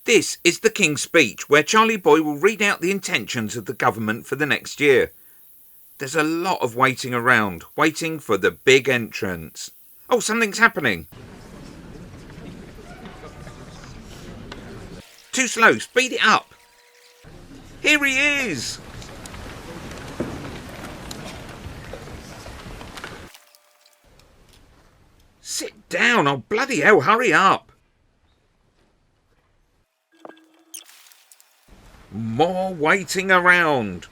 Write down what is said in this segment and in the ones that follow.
This is the King's Speech, where Charlie Boy will read out the intentions of the government for the next year. There's a lot of waiting around, waiting for the big entrance. Oh, something's happening. Too slow, speed it up. Here he is. Sit down, oh bloody hell, hurry up. More waiting around.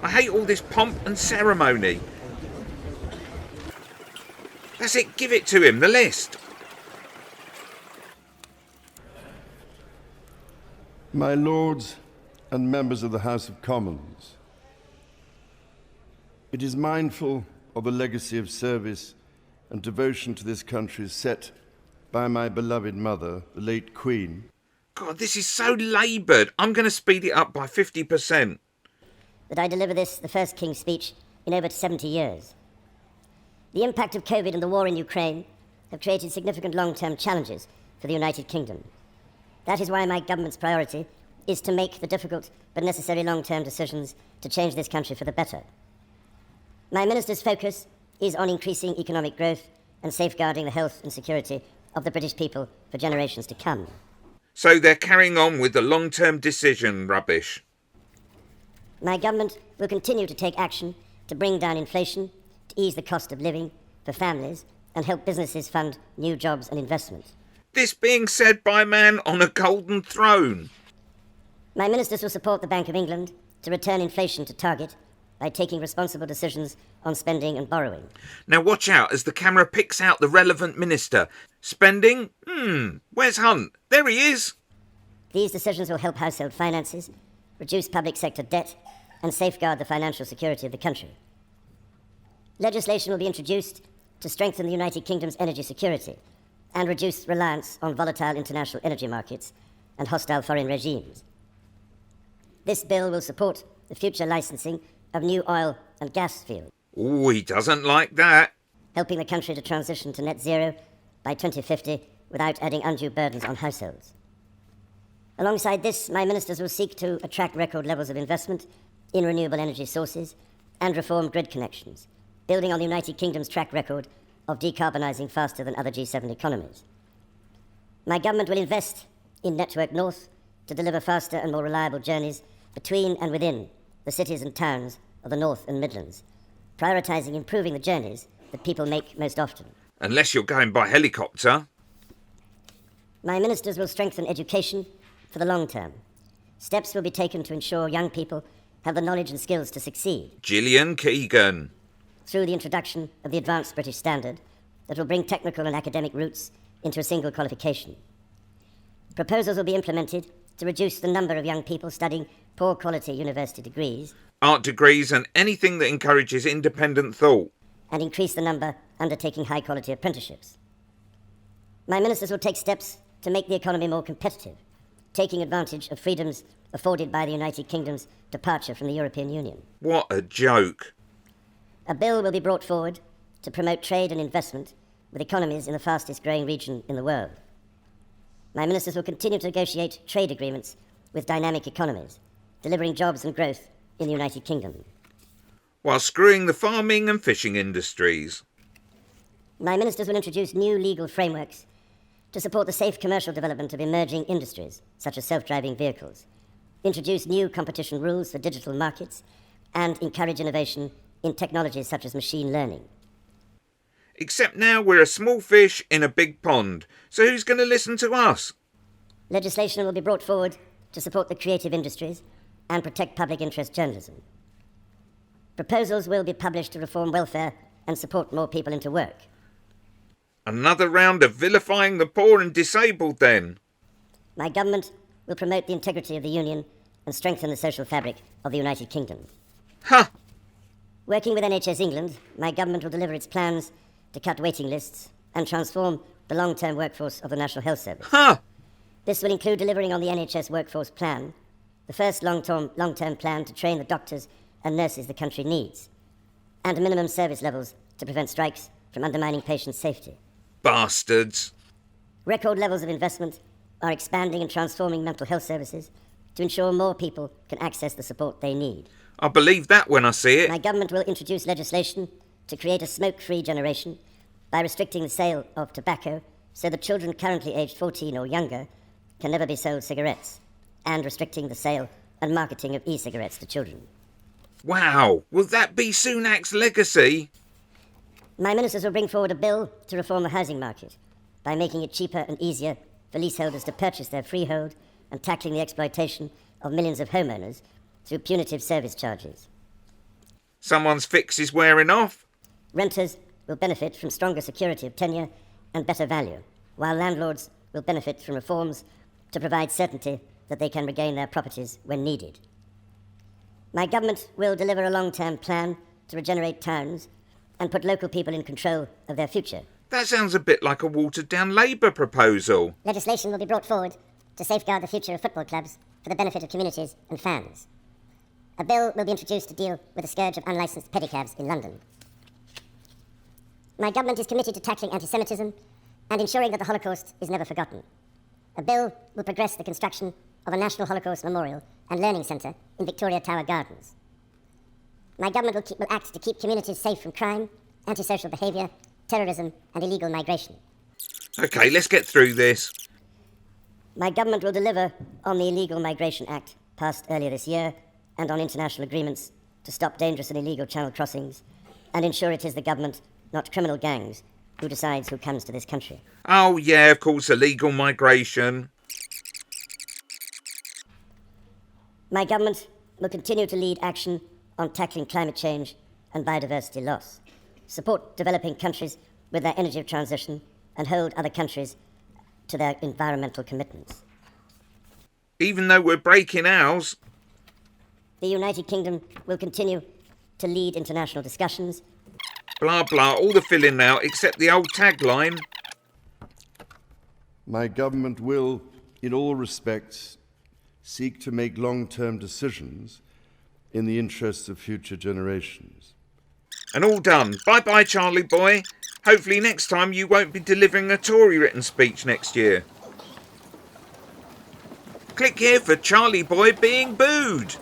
I hate all this pomp and ceremony. That's it, give it to him, the list. My lords and members of the House of Commons, it is mindful of the legacy of service and devotion to this country set by my beloved mother, the late Queen. God, this is so laboured. I'm going to speed it up by 50%. That I deliver this, the first King's Speech, in over 70 years. The impact of COVID and the war in Ukraine have created significant long-term challenges for the United Kingdom. That is why my government's priority is to make the difficult but necessary long-term decisions to change this country for the better. My minister's focus is on increasing economic growth and safeguarding the health and security of the British people for generations to come. So they're carrying on with the long-term decision rubbish. My government will continue to take action to bring down inflation, to ease the cost of living for families, and help businesses fund new jobs and investment. This being said by a man on a golden throne. My ministers will support the Bank of England to return inflation to target by taking responsible decisions on spending and borrowing. Now watch out as the camera picks out the relevant minister. Spending? Where's Hunt? There he is. These decisions will help household finances, reduce public sector debt, and safeguard the financial security of the country. Legislation will be introduced to strengthen the United Kingdom's energy security and reduce reliance on volatile international energy markets and hostile foreign regimes. This bill will support the future licensing of new oil and gas fields. Oh, he doesn't like that. Helping the country to transition to net zero by 2050 without adding undue burdens on households. Alongside this, my ministers will seek to attract record levels of investment in renewable energy sources and reform grid connections, building on the United Kingdom's track record of decarbonising faster than other G7 economies. My government will invest in Network North to deliver faster and more reliable journeys between and within the cities and towns of the North and Midlands, prioritising improving the journeys that people make most often. Unless you're going by helicopter. My ministers will strengthen education for the long term. Steps will be taken to ensure young people have the knowledge and skills to succeed. Gillian Keegan. Through the introduction of the Advanced British Standard that will bring technical and academic routes into a single qualification. Proposals will be implemented to reduce the number of young people studying poor quality university degrees, art degrees and anything that encourages independent thought. And increase the number undertaking high quality apprenticeships. My ministers will take steps to make the economy more competitive, taking advantage of freedoms afforded by the United Kingdom's departure from the European Union. What a joke. A bill will be brought forward to promote trade and investment with economies in the fastest growing region in the world. My ministers will continue to negotiate trade agreements with dynamic economies, delivering jobs and growth in the United Kingdom. While screwing the farming and fishing industries. My ministers will introduce new legal frameworks to support the safe commercial development of emerging industries, such as self-driving vehicles, introduce new competition rules for digital markets, and encourage innovation in technologies such as machine learning. Except now we're a small fish in a big pond, so who's going to listen to us? Legislation will be brought forward to support the creative industries and protect public interest journalism. Proposals will be published to reform welfare and support more people into work. Another round of vilifying the poor and disabled then. My government will promote the integrity of the Union and strengthen the social fabric of the United Kingdom. Ha! Working with NHS England, my government will deliver its plans to cut waiting lists and transform the long-term workforce of the National Health Service. Ha! This will include delivering on the NHS Workforce Plan, the first long-term plan to train the doctors and nurses the country needs, and minimum service levels to prevent strikes from undermining patient safety. Bastards. Record levels of investment are expanding and transforming mental health services to ensure more people can access the support they need. I believe that when I see it. My government will introduce legislation to create a smoke-free generation by restricting the sale of tobacco so that children currently aged 14 or younger can never be sold cigarettes, and restricting the sale and marketing of e-cigarettes to children. Wow, will that be Sunak's legacy? My ministers will bring forward a bill to reform the housing market by making it cheaper and easier for leaseholders to purchase their freehold and tackling the exploitation of millions of homeowners through punitive service charges. Someone's fix is wearing off. Renters will benefit from stronger security of tenure and better value, while landlords will benefit from reforms to provide certainty that they can regain their properties when needed. My government will deliver a long-term plan to regenerate towns and put local people in control of their future. That sounds a bit like a watered-down Labour proposal. Legislation will be brought forward to safeguard the future of football clubs for the benefit of communities and fans. A bill will be introduced to deal with the scourge of unlicensed pedicabs in London. My government is committed to tackling anti-Semitism and ensuring that the Holocaust is never forgotten. A bill will progress the construction of a National Holocaust Memorial and Learning Centre in Victoria Tower Gardens. My government will act to keep communities safe from crime, antisocial behaviour, terrorism and illegal migration. OK, let's get through this. My government will deliver on the Illegal Migration Act passed earlier this year and on international agreements to stop dangerous and illegal channel crossings and ensure it is the government, not criminal gangs, who decides who comes to this country. Oh yeah, of course, illegal migration. My government will continue to lead action on tackling climate change and biodiversity loss, support developing countries with their energy transition and hold other countries to their environmental commitments. Even though we're breaking ours. The United Kingdom will continue to lead international discussions. Blah blah, all the filling now except the old tagline. My government will, in all respects, seek to make long-term decisions in the interests of future generations. And all done. Bye-bye, Charlie boy. Hopefully next time you won't be delivering a Tory written speech next year. Click here for Charlie boy being booed.